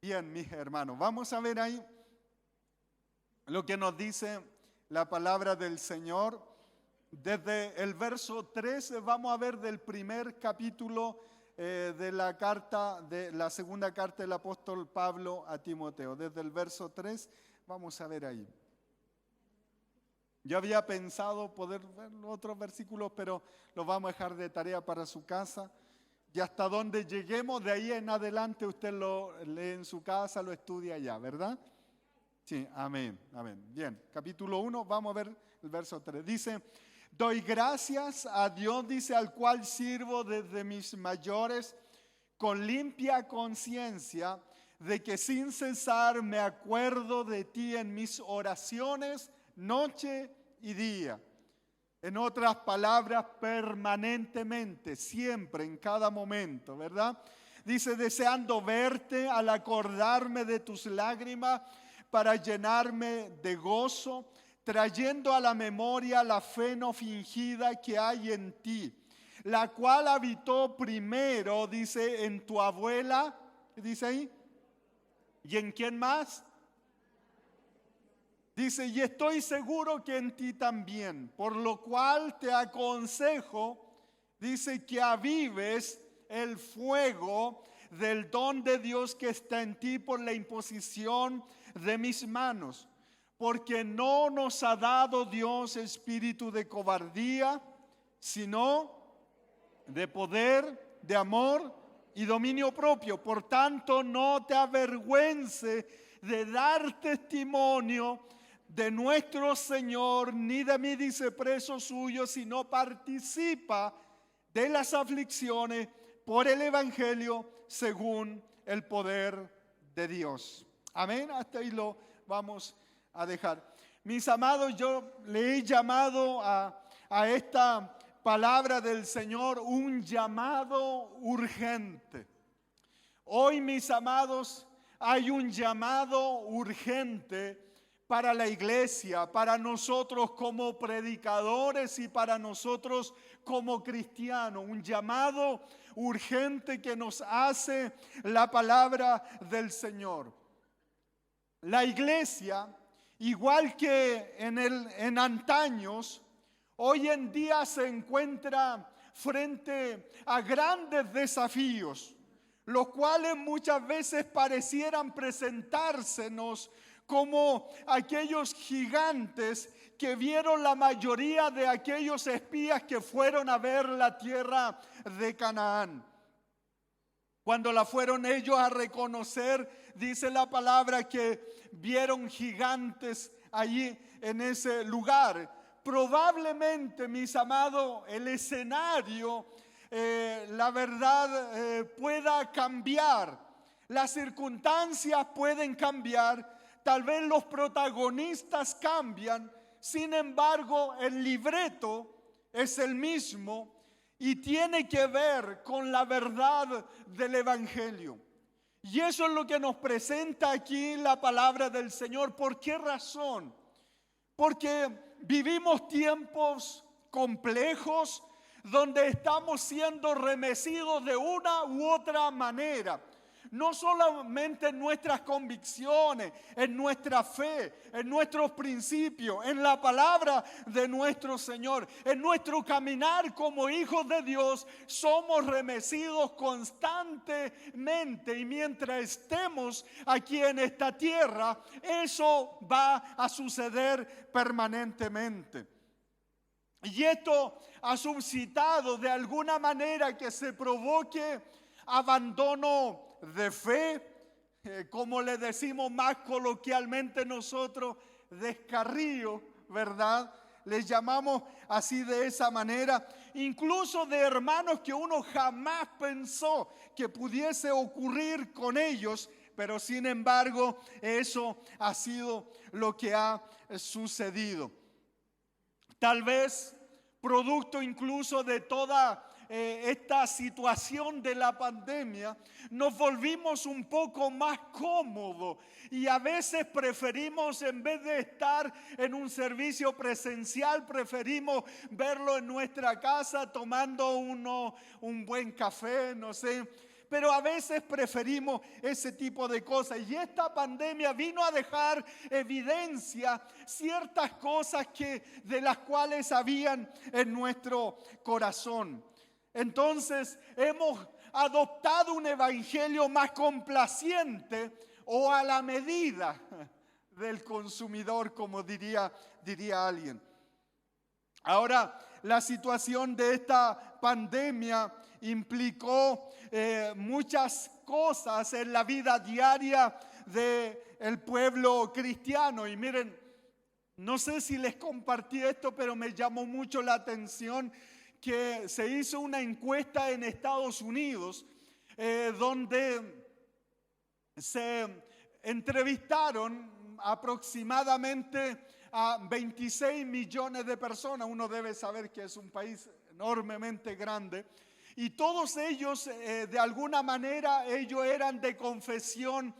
Bien, mis hermanos, vamos a ver ahí lo que nos dice la palabra del Señor. Desde el verso 13 vamos a ver del primer capítulo de la segunda carta del apóstol Pablo a Timoteo. Desde el verso 3 vamos a ver ahí. Yo había pensado poder ver los otros versículos, pero los vamos a dejar de tarea para su casa. Y hasta donde lleguemos, de ahí en adelante usted lo lee en su casa, lo estudia allá, ¿verdad? Sí, amén, amén. Bien, capítulo 1, vamos a ver el verso 3. Dice, doy gracias a Dios, dice, al cual sirvo desde mis mayores, con limpia conciencia, de que sin cesar me acuerdo de ti en mis oraciones, noche y día. En otras palabras, permanentemente, siempre, en cada momento, ¿verdad? Dice, deseando verte al acordarme de tus lágrimas para llenarme de gozo, trayendo a la memoria la fe no fingida que hay en ti, la cual habitó primero, dice, en tu abuela, dice ahí, ¿y en quién más? Dice, y estoy seguro que en ti también, por lo cual te aconsejo, dice, que avives el fuego del don de Dios que está en ti por la imposición de mis manos. Porque no nos ha dado Dios espíritu de cobardía, sino de poder, de amor y dominio propio. Por tanto, no te avergüences de dar testimonio de nuestro Señor, ni de mí, dice, preso suyo, sino participa de las aflicciones por el Evangelio según el poder de Dios. Amén, hasta ahí lo vamos a dejar. Mis amados, yo le he llamado a esta palabra del Señor un llamado urgente. Hoy, mis amados, hay un llamado urgente para la iglesia, para nosotros como predicadores y para nosotros como cristianos. Un llamado urgente que nos hace la palabra del Señor. La iglesia, igual que en antaños, hoy en día se encuentra frente a grandes desafíos, los cuales muchas veces parecieran presentársenos como aquellos gigantes que vieron la mayoría de aquellos espías que fueron a ver la tierra de Canaán. Cuando la fueron ellos a reconocer, dice la palabra que vieron gigantes allí en ese lugar. Probablemente, mis amados, el escenario, la verdad, pueda cambiar. Las circunstancias pueden cambiar. Tal vez los protagonistas cambian. Sin embargo, el libreto es el mismo y tiene que ver con la verdad del Evangelio. Y eso es lo que nos presenta aquí la palabra del Señor. ¿Por qué razón? Porque vivimos tiempos complejos donde estamos siendo remecidos de una u otra manera. No solamente en nuestras convicciones, en nuestra fe, en nuestros principios, en la palabra de nuestro Señor, en nuestro caminar como hijos de Dios, somos remecidos constantemente. Y mientras estemos aquí en esta tierra, eso va a suceder permanentemente. Y esto ha suscitado de alguna manera que se provoque abandono de fe, como le decimos más coloquialmente nosotros, descarrío, ¿verdad? Les llamamos así de esa manera, incluso de hermanos que uno jamás pensó que pudiese ocurrir con ellos, pero sin embargo eso ha sido lo que ha sucedido. Tal vez producto incluso de toda esta situación de la pandemia, nos volvimos un poco más cómodos y a veces preferimos, en vez de estar en un servicio presencial, preferimos verlo en nuestra casa tomando un buen café, no sé. pero a veces preferimos ese tipo de cosas. Y esta pandemia vino a dejar evidencia ciertas cosas de las cuales habían en nuestro corazón. Entonces hemos adoptado un evangelio más complaciente o a la medida del consumidor, como diría alguien. Ahora, la situación de esta pandemia implicó muchas cosas en la vida diaria del pueblo cristiano. Y miren, no sé si les compartí esto, pero me llamó mucho la atención que se hizo una encuesta en Estados Unidos donde se entrevistaron aproximadamente a 26 millones de personas. Uno debe saber que es un país enormemente grande. Y todos ellos, de alguna manera, ellos eran de confesión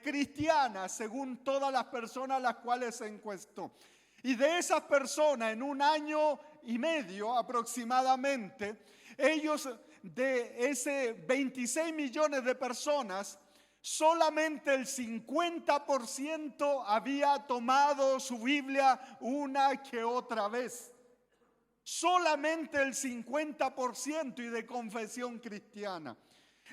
cristiana, según todas las personas a las cuales se encuestó. Y de esas personas, en un año y medio aproximadamente, ellos, de ese 26 millones de personas, solamente el 50% había tomado su Biblia una que otra vez. Solamente el 50% y de confesión cristiana.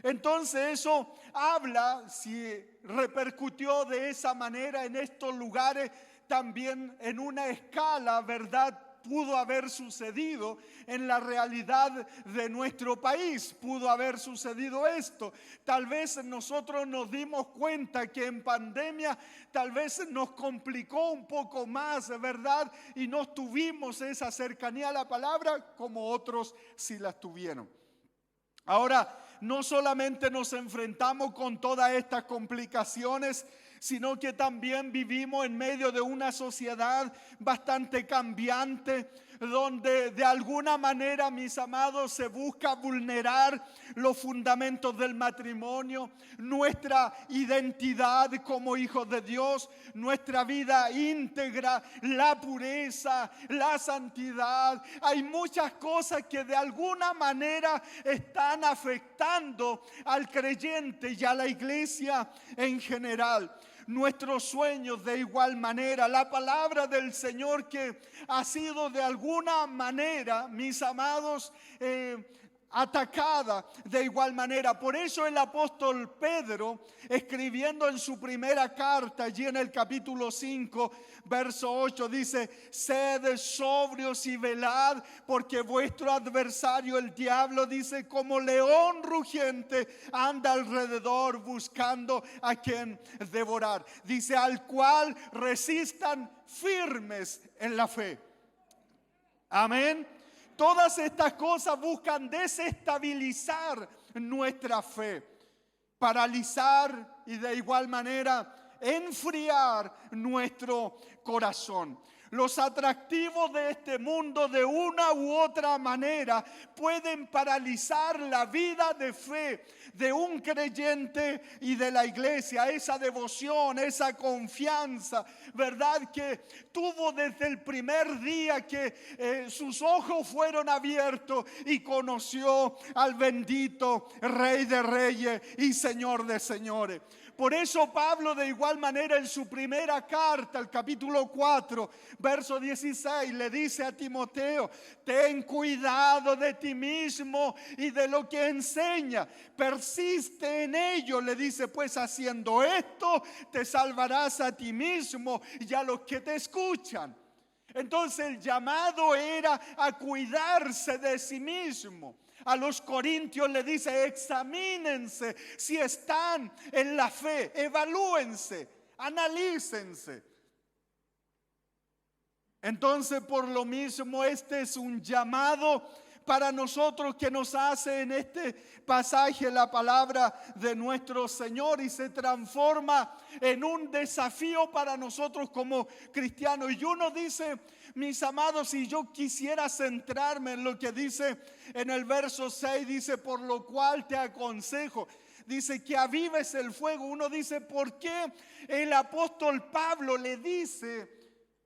Entonces eso habla, si repercutió de esa manera en estos lugares, también en una escala, ¿verdad? Pudo haber sucedido en la realidad de nuestro país, pudo haber sucedido esto. Tal vez nosotros nos dimos cuenta que en pandemia tal vez nos complicó un poco más, ¿verdad? Y no tuvimos esa cercanía a la palabra como otros sí las tuvieron. Ahora, no solamente nos enfrentamos con todas estas complicaciones, sino que también vivimos en medio de una sociedad bastante cambiante, donde de alguna manera, mis amados, se busca vulnerar los fundamentos del matrimonio, nuestra identidad como hijos de Dios, nuestra vida íntegra, la pureza, la santidad. Hay muchas cosas que de alguna manera están afectando al creyente y a la iglesia en general. Nuestros sueños de igual manera, la palabra del Señor que ha sido de alguna manera, mis amados, atacada de igual manera. Por eso el apóstol Pedro, escribiendo en su primera carta, allí en el capítulo 5, verso 8, dice: sed sobrios y velad, porque vuestro adversario el diablo, dice, como león rugiente, anda alrededor buscando a quien devorar. Dice: al cual resistan firmes en la fe. Amén. Todas estas cosas buscan desestabilizar nuestra fe, paralizar y de igual manera enfriar nuestro corazón. Los atractivos de este mundo de una u otra manera pueden paralizar la vida de fe de un creyente y de la iglesia. Esa devoción, esa confianza, ¿verdad? Que tuvo desde el primer día que sus ojos fueron abiertos y conoció al bendito Rey de Reyes y Señor de Señores. Por eso Pablo, de igual manera, en su primera carta, el capítulo 4, verso 16, le dice a Timoteo: ten cuidado de ti mismo y de lo que enseña, persiste en ello. Le dice: pues haciendo esto te salvarás a ti mismo y a los que te escuchan. Entonces el llamado era a cuidarse de sí mismo. A los corintios le dice: examínense si están en la fe, evalúense, analícense. Entonces, por lo mismo, este es un llamado para nosotros que nos hace en este pasaje la palabra de nuestro Señor, y se transforma en un desafío para nosotros como cristianos. Y uno dice, mis amados, si yo quisiera centrarme en lo que dice en el verso 6, dice: por lo cual te aconsejo. Dice que avives el fuego. Uno dice, ¿por qué el apóstol Pablo le dice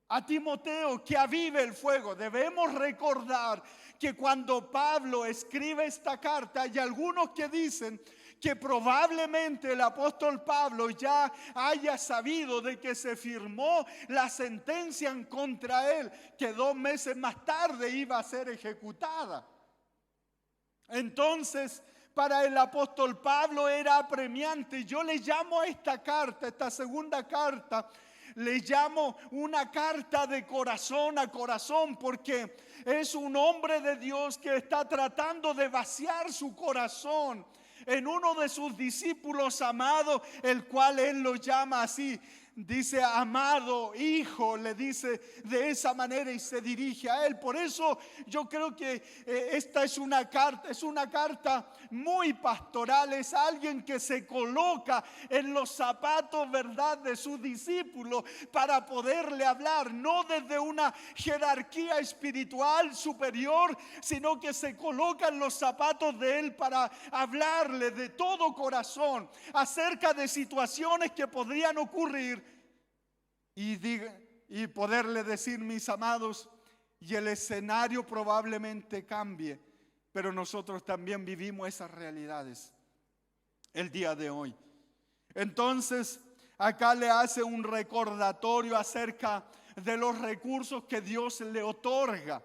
a Timoteo que avive el fuego? Debemos recordar que cuando Pablo escribe esta carta, hay algunos que dicen que probablemente el apóstol Pablo ya haya sabido de que se firmó la sentencia en contra él, que 2 meses más tarde iba a ser ejecutada. Entonces, para el apóstol Pablo era apremiante. Yo le llamo a esta carta, esta segunda carta, le llamo una carta de corazón a corazón, porque es un hombre de Dios que está tratando de vaciar su corazón en uno de sus discípulos amados, el cual él lo llama así. Dice amado hijo, le dice de esa manera y se dirige a él. Por eso yo creo que esta es una carta muy pastoral. Es alguien que se coloca en los zapatos, ¿verdad?, de su discípulo para poderle hablar, no desde una jerarquía espiritual superior, sino que se coloca en los zapatos de él para hablarle de todo corazón acerca de situaciones que podrían ocurrir. Y poderle decir, mis amados, y el escenario probablemente cambie, pero nosotros también vivimos esas realidades el día de hoy. Entonces, acá le hace un recordatorio acerca de los recursos que Dios le otorga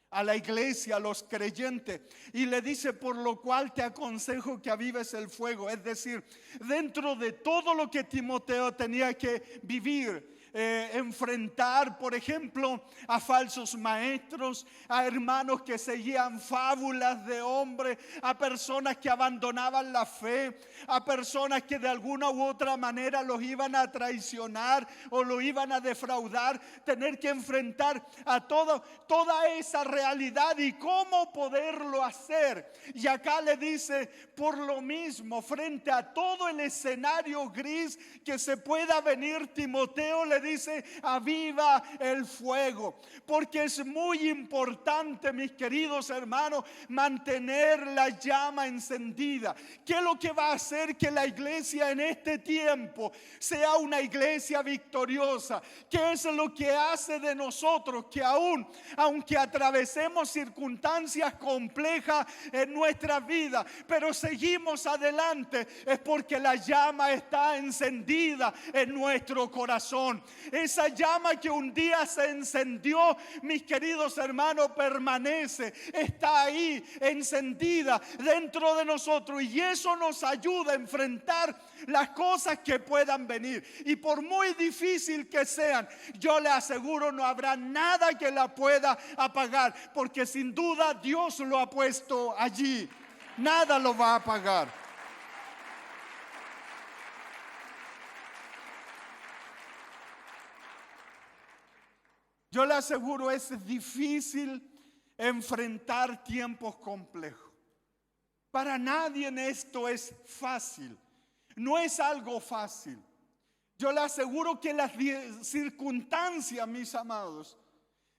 a la iglesia, a los creyentes, y le dice, por lo cual te aconsejo que avives el fuego. Es decir, dentro de todo lo que Timoteo tenía que vivir, enfrentar, por ejemplo, a falsos maestros, a hermanos que seguían fábulas de hombres, a personas que abandonaban la fe, a personas que de alguna u otra manera los iban a traicionar o lo iban a defraudar, tener que enfrentar a toda esa realidad y cómo poderlo hacer. Y acá le dice, por lo mismo, frente a todo el escenario gris que se pueda venir, Timoteo le dice, aviva el fuego, porque es muy importante, mis queridos hermanos, mantener la llama encendida. ¿Qué es lo que va a hacer que la iglesia en este tiempo sea una iglesia victoriosa? ¿Qué es lo que hace de nosotros que aunque atravesemos circunstancias complejas en nuestra vida, pero seguimos adelante? Es porque la llama está encendida en nuestro corazón. Esa llama que un día se encendió, mis queridos hermanos, permanece, está ahí encendida dentro de nosotros, y eso nos ayuda a enfrentar las cosas que puedan venir. Y por muy difícil que sean, yo le aseguro, no habrá nada que la pueda apagar, porque sin duda Dios lo ha puesto allí. Nada lo va a apagar. Yo le aseguro, es difícil enfrentar tiempos complejos. Para nadie en esto es fácil. No es algo fácil. Yo le aseguro que las circunstancias, mis amados,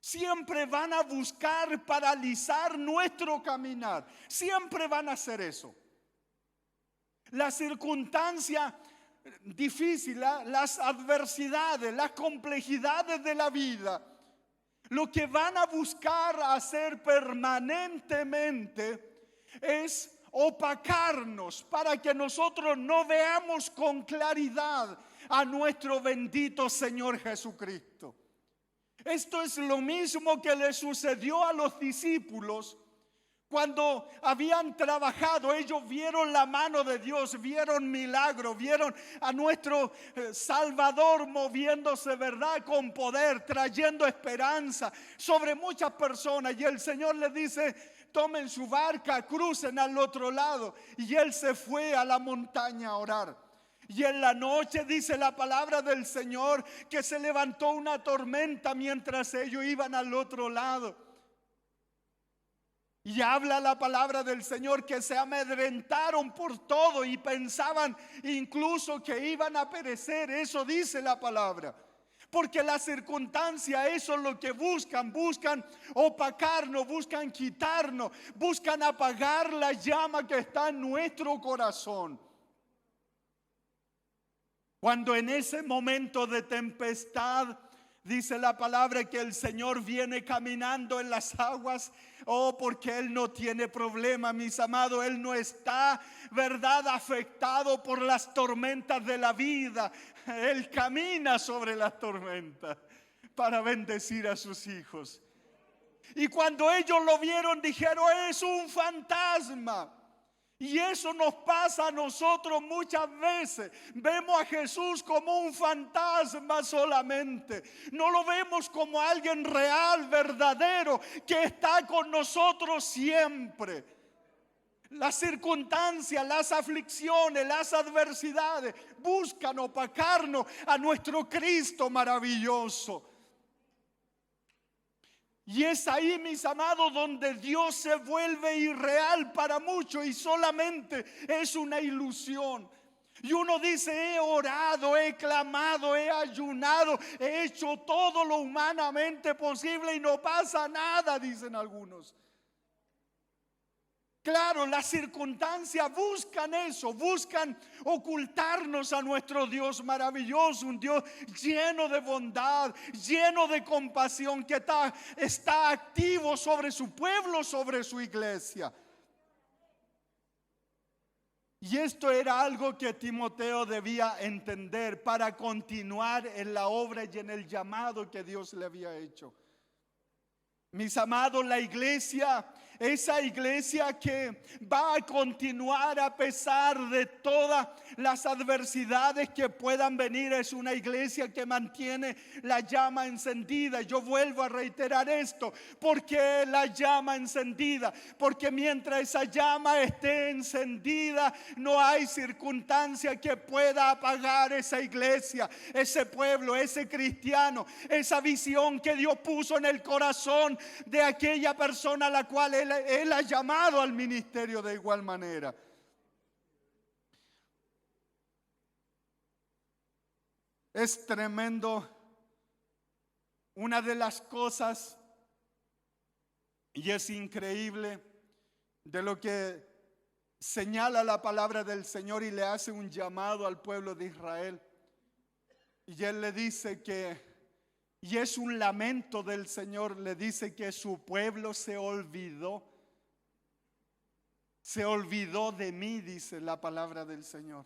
siempre van a buscar paralizar nuestro caminar. Siempre van a hacer eso. Las circunstancias difíciles, las adversidades, las complejidades de la vida, lo que van a buscar hacer permanentemente es opacarnos para que nosotros no veamos con claridad a nuestro bendito Señor Jesucristo. Esto es lo mismo que le sucedió a los discípulos cuando habían trabajado. Ellos vieron la mano de Dios, vieron milagros, vieron a nuestro Salvador moviéndose, ¿verdad?, con poder, trayendo esperanza sobre muchas personas. Y el Señor les dice, tomen su barca, crucen al otro lado. Y Él se fue a la montaña a orar. Y en la noche dice la palabra del Señor que se levantó una tormenta mientras ellos iban al otro lado. Y habla la palabra del Señor que se amedrentaron por todo y pensaban incluso que iban a perecer. Eso dice la palabra. Porque las circunstancias, eso es lo que buscan opacarnos, buscan quitarnos, buscan apagar la llama que está en nuestro corazón. Cuando en ese momento de tempestad, Dice la palabra que el Señor viene caminando en las aguas. Oh, porque Él no tiene problema, mis amados. Él no está, verdad, afectado por las tormentas de la vida. Él camina sobre las tormentas para bendecir a sus hijos. Y cuando ellos lo vieron, dijeron: es un fantasma. Y eso nos pasa a nosotros muchas veces. Vemos a Jesús como un fantasma solamente. No lo vemos como alguien real, verdadero, que está con nosotros siempre. Las circunstancias, las aflicciones, las adversidades buscan opacarnos a nuestro Cristo maravilloso. Y es ahí, mis amados, donde Dios se vuelve irreal para muchos y solamente es una ilusión. Y uno dice: he orado, he clamado, he ayunado, he hecho todo lo humanamente posible y no pasa nada, dicen algunos. Claro, las circunstancias buscan eso, buscan ocultarnos a nuestro Dios maravilloso, un Dios lleno de bondad, lleno de compasión, que está activo sobre su pueblo, sobre su iglesia. Y esto era algo que Timoteo debía entender para continuar en la obra y en el llamado que Dios le había hecho. Mis amados, la iglesia, esa iglesia que va a continuar a pesar de todas las adversidades que puedan venir, es una iglesia que mantiene la llama encendida. Yo vuelvo a reiterar esto: porque la llama encendida, porque mientras esa llama esté encendida, no hay circunstancia que pueda apagar esa iglesia, ese pueblo, ese cristiano, esa visión que Dios puso en el corazón de aquella persona a la cual Él ha llamado al ministerio de igual manera. Es tremendo. Una de las cosas, y es increíble, de lo que señala la palabra del Señor y le hace un llamado al pueblo de Israel. Y Él le dice que, y es un lamento del Señor, le dice que su pueblo se olvidó de mí, dice la palabra del Señor.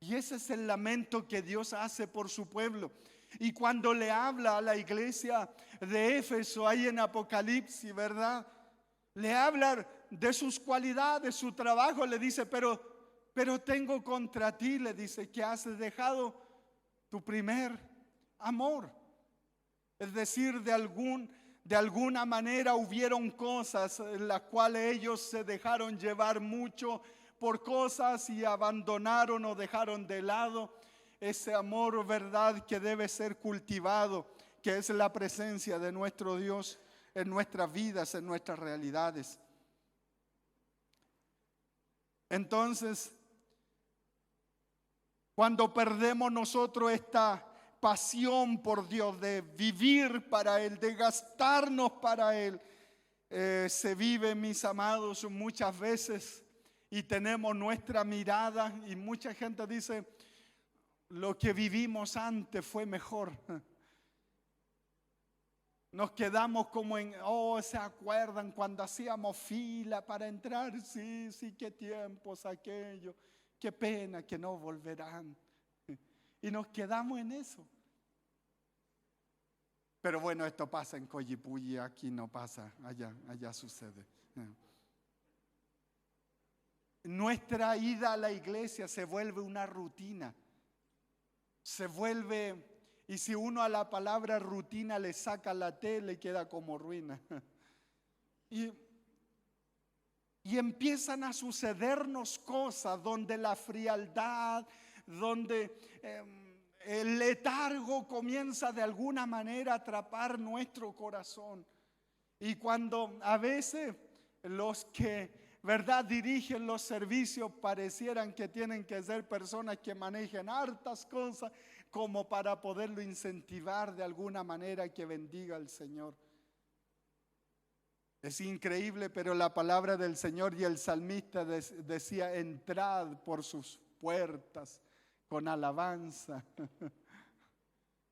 Y ese es el lamento que Dios hace por su pueblo. Y cuando le habla a la iglesia de Éfeso, ahí en Apocalipsis, ¿verdad? Le habla de sus cualidades, su trabajo. Le dice: pero tengo contra ti, le dice, que has dejado tu primer amor. Es decir, de alguna manera hubieron cosas en las cuales ellos se dejaron llevar mucho por cosas y abandonaron o dejaron de lado ese amor, verdad, que debe ser cultivado, que es la presencia de nuestro Dios en nuestras vidas, en nuestras realidades. Entonces, cuando perdemos nosotros esta pasión por Dios, de vivir para Él, de gastarnos para Él, se vive, mis amados, muchas veces, y tenemos nuestra mirada, y mucha gente dice: lo que vivimos antes fue mejor. Nos quedamos como en: ¿se acuerdan cuando hacíamos fila para entrar? Sí, qué tiempos aquellos, qué pena que no volverán. Y nos quedamos en eso. Pero bueno, esto pasa en Coyipulli, aquí no pasa, allá sucede. Nuestra ida a la iglesia se vuelve una rutina. Se vuelve, y si uno a la palabra rutina le saca la T, le queda como ruina. Y empiezan a sucedernos cosas donde la frialdad, donde el letargo comienza de alguna manera a atrapar nuestro corazón. Y cuando a veces los que, ¿verdad?, dirigen los servicios parecieran que tienen que ser personas que manejen hartas cosas como para poderlo incentivar de alguna manera que bendiga al Señor. Es increíble, pero la palabra del Señor y el salmista decía: entrad por sus puertas con alabanza.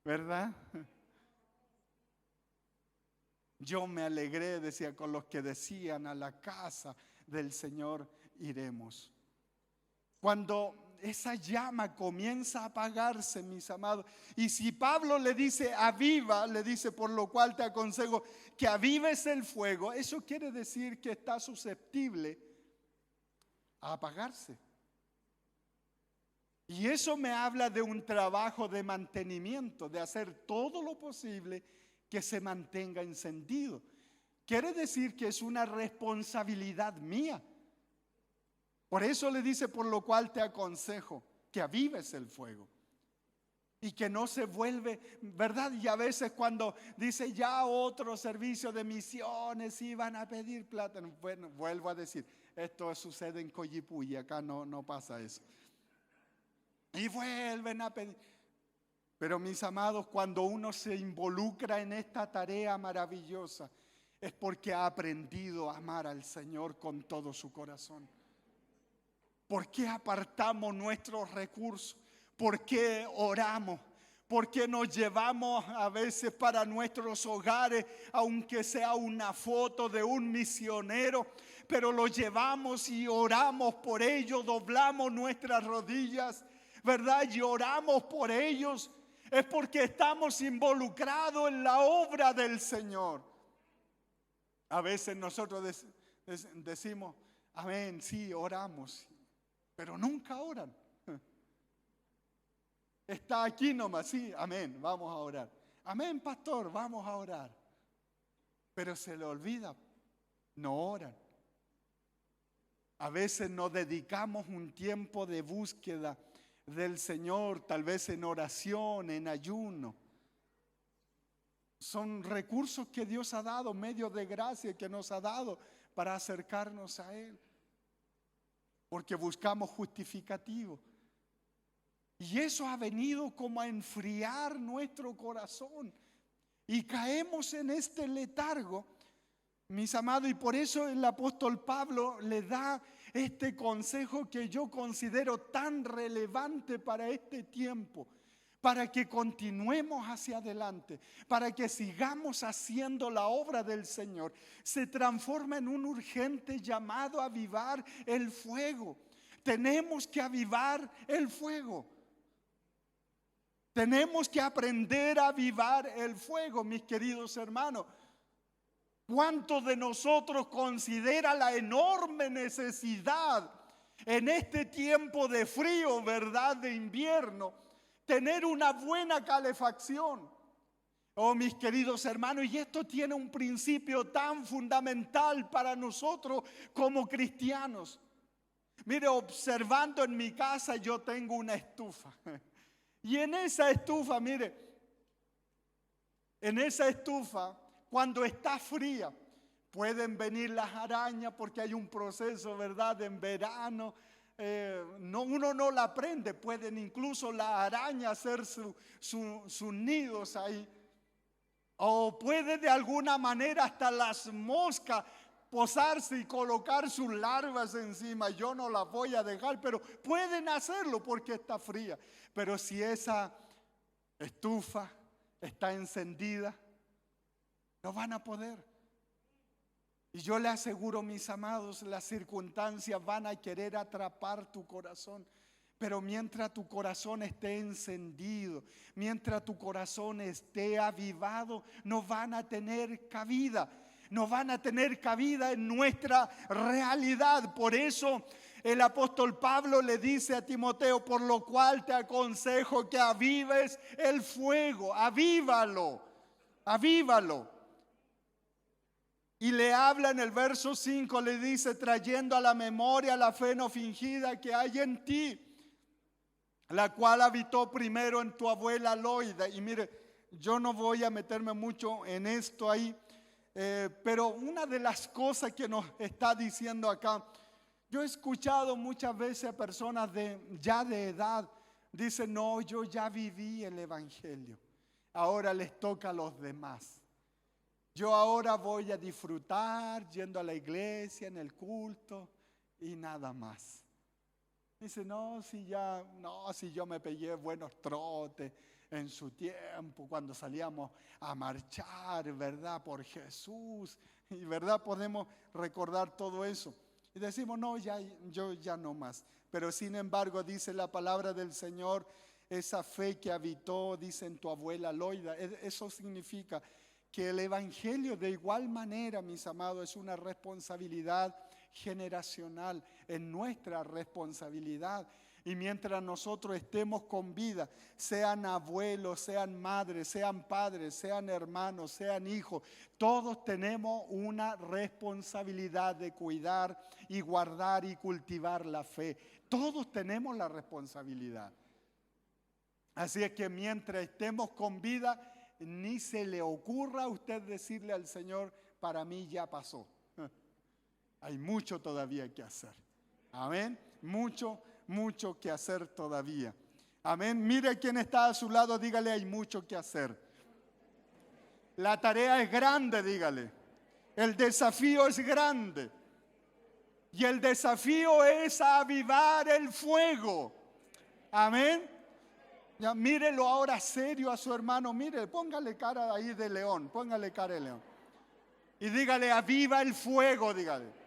¿Verdad? Yo me alegré, decía, con los que decían: a la casa del Señor iremos. Cuando esa llama comienza a apagarse, mis amados, y si Pablo le dice aviva, le dice: por lo cual te aconsejo que avives el fuego, eso quiere decir que está susceptible a apagarse. Y eso me habla de un trabajo de mantenimiento, de hacer todo lo posible que se mantenga encendido. Quiere decir que es una responsabilidad mía. Por eso le dice: por lo cual te aconsejo que avives el fuego y que no se vuelve, ¿verdad? Y a veces cuando dice ya otro servicio de misiones iban a pedir plata, bueno, vuelvo a decir, esto sucede en Coyipulli, acá no pasa eso. Y vuelven a pedir. Pero mis amados, cuando uno se involucra en esta tarea maravillosa, es porque ha aprendido a amar al Señor con todo su corazón. ¿Por qué apartamos nuestros recursos? ¿Por qué oramos? ¿Por qué nos llevamos a veces para nuestros hogares, aunque sea una foto de un misionero, pero lo llevamos y oramos por ellos, doblamos nuestras rodillas, ¿verdad? Y oramos por ellos? Es porque estamos involucrados en la obra del Señor. A veces nosotros decimos: amén, sí, oramos, pero nunca oran. Está aquí nomás, sí, amén, vamos a orar. Amén, pastor, vamos a orar. Pero se le olvida, no oran. A veces nos dedicamos un tiempo de búsqueda del Señor, tal vez en oración, en ayuno. Son recursos que Dios ha dado, medios de gracia que nos ha dado para acercarnos a Él. Porque buscamos justificativo. Y eso ha venido como a enfriar nuestro corazón. Y caemos en este letargo, mis amados. Y por eso el apóstol Pablo le da este consejo que yo considero tan relevante para este tiempo. Para que continuemos hacia adelante, para que sigamos haciendo la obra del Señor. Se transforma en un urgente llamado a avivar el fuego. Tenemos que avivar el fuego. Tenemos que aprender a avivar el fuego, mis queridos hermanos. ¿Cuántos de nosotros considera la enorme necesidad en este tiempo de frío, verdad, de invierno, tener una buena calefacción? Oh, mis queridos hermanos, y esto tiene un principio tan fundamental para nosotros como cristianos. Mire, observando en mi casa, yo tengo una estufa. Y en esa estufa, mire, en esa estufa, cuando está fría, pueden venir las arañas porque hay un proceso, ¿verdad? En verano, uno no la prende, pueden incluso las arañas hacer sus nidos ahí. O puede de alguna manera hasta las moscas posarse y colocar sus larvas encima. Yo no las voy a dejar, pero pueden hacerlo porque está fría. Pero si esa estufa está encendida, no van a poder. Y yo le aseguro, mis amados, las circunstancias van a querer atrapar tu corazón. Pero mientras tu corazón esté encendido, mientras tu corazón esté avivado, no van a tener cabida. No van a tener cabida en nuestra realidad. Por eso el apóstol Pablo le dice a Timoteo: por lo cual te aconsejo que avives el fuego, avívalo, avívalo. Y le habla en el verso 5, le dice: trayendo a la memoria la fe no fingida que hay en ti, la cual habitó primero en tu abuela Loida. Y mire, yo no voy a meterme mucho en esto ahí, pero una de las cosas que nos está diciendo acá, yo he escuchado muchas veces a personas ya de edad, dicen: no, yo ya viví el evangelio, ahora les toca a los demás. Yo ahora voy a disfrutar yendo a la iglesia, en el culto y nada más. Dice, no, si yo me pegué buenos trotes en su tiempo, cuando salíamos a marchar, ¿verdad? Por Jesús, y ¿verdad? Podemos recordar todo eso. Y decimos, no, yo ya no más. Pero sin embargo, dice la palabra del Señor, esa fe que habitó, dice en tu abuela Loida, eso significa que el evangelio de igual manera, mis amados, es una responsabilidad generacional, es nuestra responsabilidad. Y mientras nosotros estemos con vida, sean abuelos, sean madres, sean padres, sean hermanos, sean hijos, todos tenemos una responsabilidad de cuidar y guardar y cultivar la fe. Todos tenemos la responsabilidad. Así es que mientras estemos con vida, ni se le ocurra a usted decirle al Señor, para mí ya pasó. Hay mucho todavía que hacer. Amén. Mucho que hacer todavía. Amén. Mire quién está a su lado, dígale, hay mucho que hacer. La tarea es grande, dígale. El desafío es grande. Y el desafío es avivar el fuego. Amén. Ya, mírelo ahora serio a su hermano. Mire, póngale cara ahí de león. Póngale cara de león. Y dígale, aviva el fuego, dígale.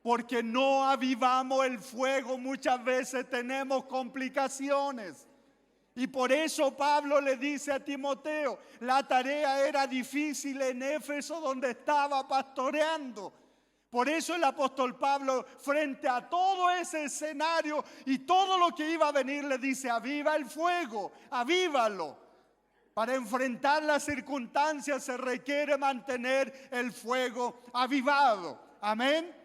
Porque no avivamos el fuego, muchas veces tenemos complicaciones. Y por eso Pablo le dice a Timoteo, la tarea era difícil en Éfeso donde estaba pastoreando. Por eso el apóstol Pablo, frente a todo ese escenario y todo lo que iba a venir, le dice, aviva el fuego, avívalo. Para enfrentar las circunstancias se requiere mantener el fuego avivado. Amén.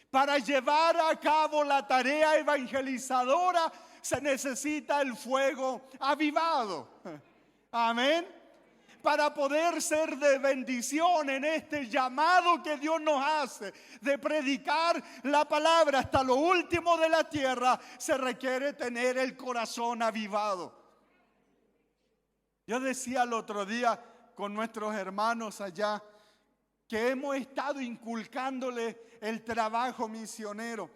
Para llevar a cabo la tarea evangelizadora se necesita el fuego avivado. Amén. Para poder ser de bendición en este llamado que Dios nos hace de predicar la palabra hasta lo último de la tierra, se requiere tener el corazón avivado. Yo decía el otro día con nuestros hermanos allá que hemos estado inculcándole el trabajo misionero.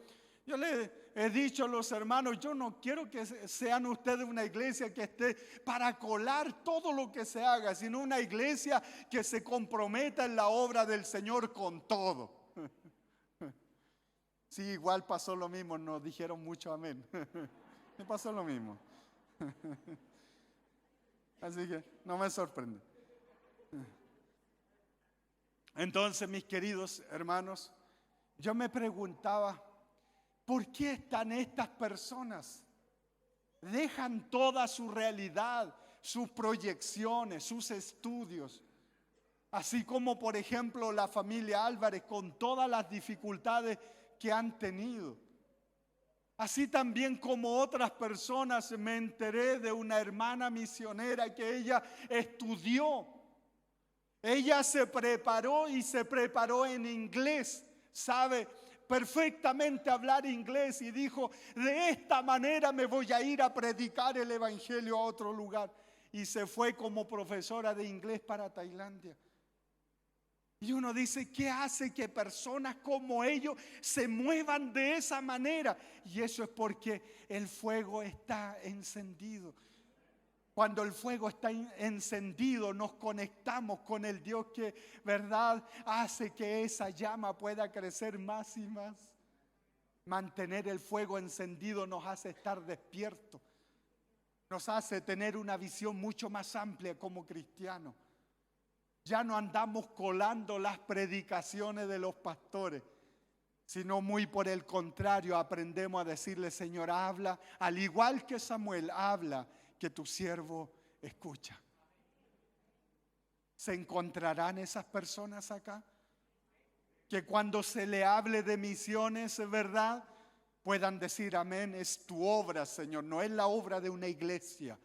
Yo le he dicho a los hermanos, yo no quiero que sean ustedes una iglesia que esté para colar todo lo que se haga, sino una iglesia que se comprometa en la obra del Señor con todo. Sí, igual pasó lo mismo, nos dijeron mucho amén. Me pasó lo mismo. Así que no me sorprende. Entonces, mis queridos hermanos, yo me preguntaba, ¿por qué están estas personas? Dejan toda su realidad, sus proyecciones, sus estudios. Así como, por ejemplo, la familia Álvarez con todas las dificultades que han tenido. Así también como otras personas, me enteré de una hermana misionera que ella estudió. Ella se preparó en inglés, sabe perfectamente hablar inglés y dijo, de esta manera me voy a ir a predicar el evangelio a otro lugar. Y se fue como profesora de inglés para Tailandia. Y uno dice, ¿qué hace que personas como ellos se muevan de esa manera? Y eso es porque el fuego está encendido. Cuando el fuego está encendido, nos conectamos con el Dios que, ¿verdad?, hace que esa llama pueda crecer más y más. Mantener el fuego encendido nos hace estar despiertos. Nos hace tener una visión mucho más amplia como cristianos. Ya no andamos colando las predicaciones de los pastores, sino muy por el contrario, aprendemos a decirle, Señor, habla, al igual que Samuel, habla, que tu siervo escucha. ¿Se encontrarán esas personas acá? Que cuando se le hable de misiones, ¿verdad?, puedan decir amén, es tu obra, Señor. No es la obra de una iglesia.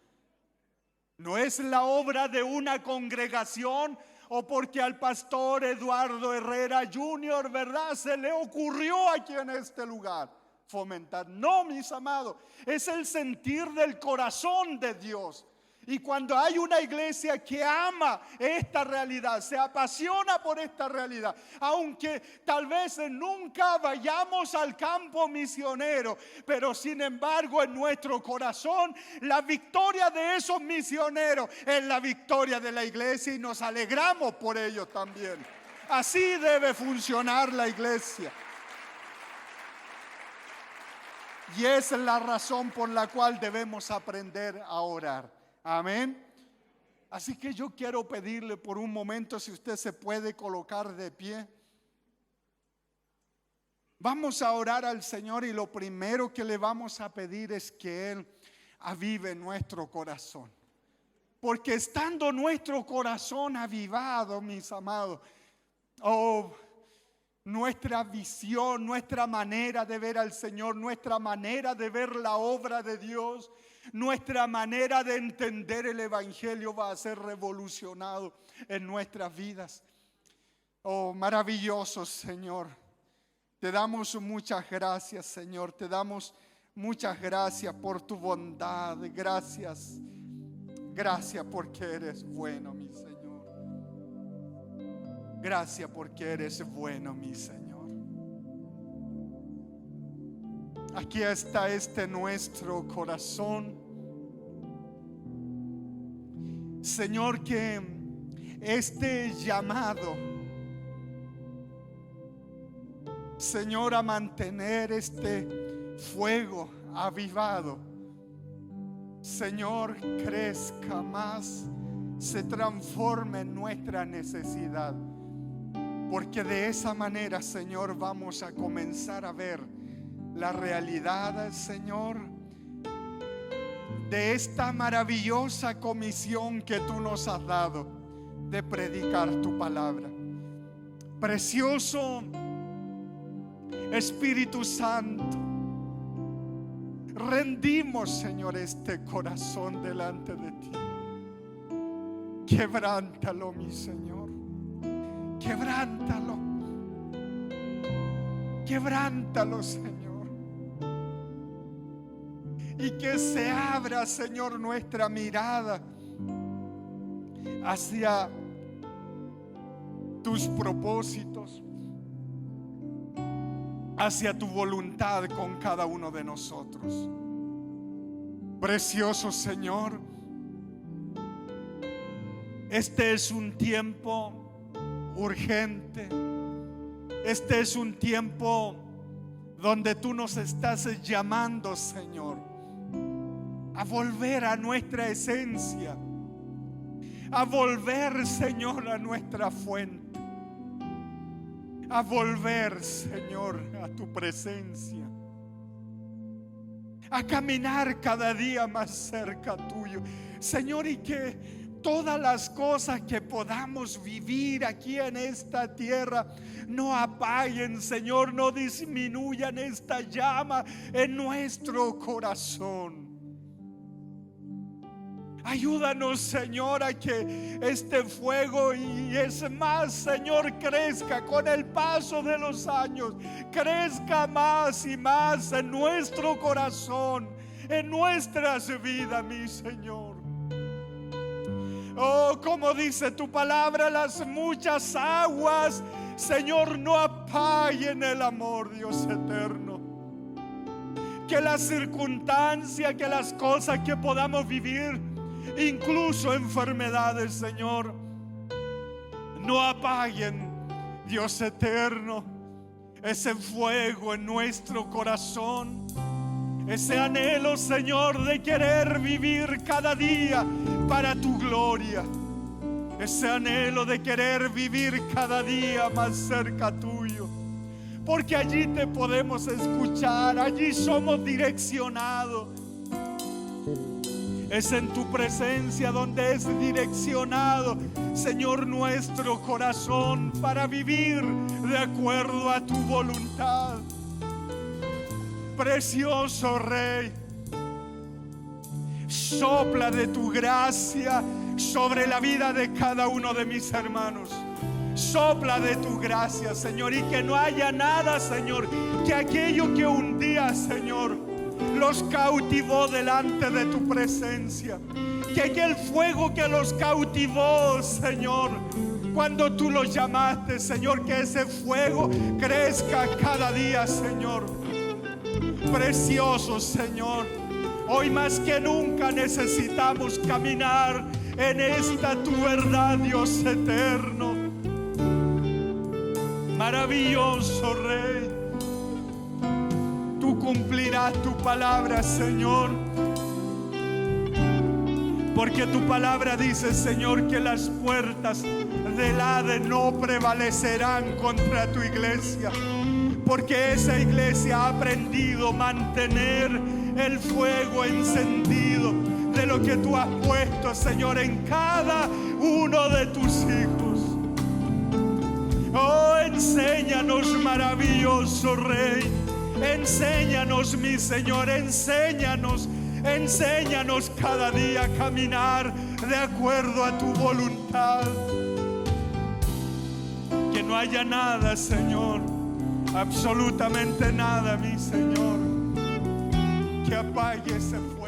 No es la obra de una congregación o porque al pastor Eduardo Herrera Jr., ¿verdad?, se le ocurrió aquí en este lugar fomentar. No, mis amados, es el sentir del corazón de Dios. Y cuando hay una iglesia que ama esta realidad, se apasiona por esta realidad, aunque tal vez nunca vayamos al campo misionero, pero sin embargo en nuestro corazón la victoria de esos misioneros es la victoria de la iglesia y nos alegramos por ellos también. Así debe funcionar la iglesia. Y esa es la razón por la cual debemos aprender a orar. Amén. Así que yo quiero pedirle por un momento, si usted se puede colocar de pie. Vamos a orar al Señor y lo primero que le vamos a pedir es que Él avive nuestro corazón. Porque estando nuestro corazón avivado, mis amados, nuestra visión, nuestra manera de ver al Señor, nuestra manera de ver la obra de Dios, nuestra manera de entender el Evangelio va a ser revolucionado en nuestras vidas. Oh, maravilloso Señor. Te damos muchas gracias, Señor. Te damos muchas gracias por tu bondad. Gracias. Gracias porque eres bueno, mi Señor. Gracias porque eres bueno, mi Señor. Aquí está nuestro corazón. Señor, que este llamado, Señor, a mantener este fuego avivado, Señor, crezca más, se transforme en nuestra necesidad. Porque de esa manera, Señor, vamos a comenzar a ver la realidad, Señor, de esta maravillosa comisión que tú nos has dado de predicar tu palabra. Precioso Espíritu Santo, rendimos, Señor, este corazón delante de ti. Quebrántalo, mi Señor. Quebrántalo. Quebrántalo, Señor. Y que se abra, Señor, nuestra mirada hacia tus propósitos, hacia tu voluntad con cada uno de nosotros. Precioso Señor, este es un tiempo urgente. Este es un tiempo donde tú nos estás llamando, Señor, a volver a nuestra esencia, a volver, Señor, a nuestra fuente, a volver, Señor, a tu presencia, a caminar cada día más cerca tuyo, Señor, y que todas las cosas que podamos vivir aquí en esta tierra no apaguen, Señor, no disminuyan esta llama en nuestro corazón. Ayúdanos, Señor, a que este fuego y es más, Señor, crezca con el paso de los años, crezca más y más en nuestro corazón, en nuestras vidas, mi Señor. Oh, como dice tu palabra, las muchas aguas, Señor, no apaguen el amor, Dios eterno. Que las circunstancias, que las cosas que podamos vivir, incluso enfermedades, Señor, no apaguen, Dios eterno, ese fuego en nuestro corazón, ese anhelo, Señor, de querer vivir cada día para tu gloria, ese anhelo de querer vivir cada día más cerca tuyo, porque allí te podemos escuchar, allí somos direccionados. Es en tu presencia donde es direccionado, Señor, nuestro corazón para vivir de acuerdo a tu voluntad. Precioso Rey, sopla de tu gracia sobre la vida de cada uno de mis hermanos. Sopla de tu gracia, Señor, y que no haya nada, Señor, que aquello que un día, Señor, los cautivó delante de tu presencia. Que aquel fuego que los cautivó, Señor, cuando tú los llamaste, Señor, que ese fuego crezca cada día, Señor. Precioso, Señor, hoy más que nunca necesitamos caminar en esta tu verdad, Dios eterno. Maravilloso Rey, tú cumplirás tu palabra, Señor, porque tu palabra dice, Señor, que las puertas del Hades no prevalecerán contra tu iglesia, porque esa iglesia ha aprendido a mantener el fuego encendido de lo que tú has puesto, Señor, en cada uno de tus hijos. Oh, enséñanos, maravilloso Rey. Enséñanos, mi Señor, enséñanos cada día a caminar de acuerdo a tu voluntad. Que no haya nada, Señor, absolutamente nada, mi Señor, que apague ese fuego.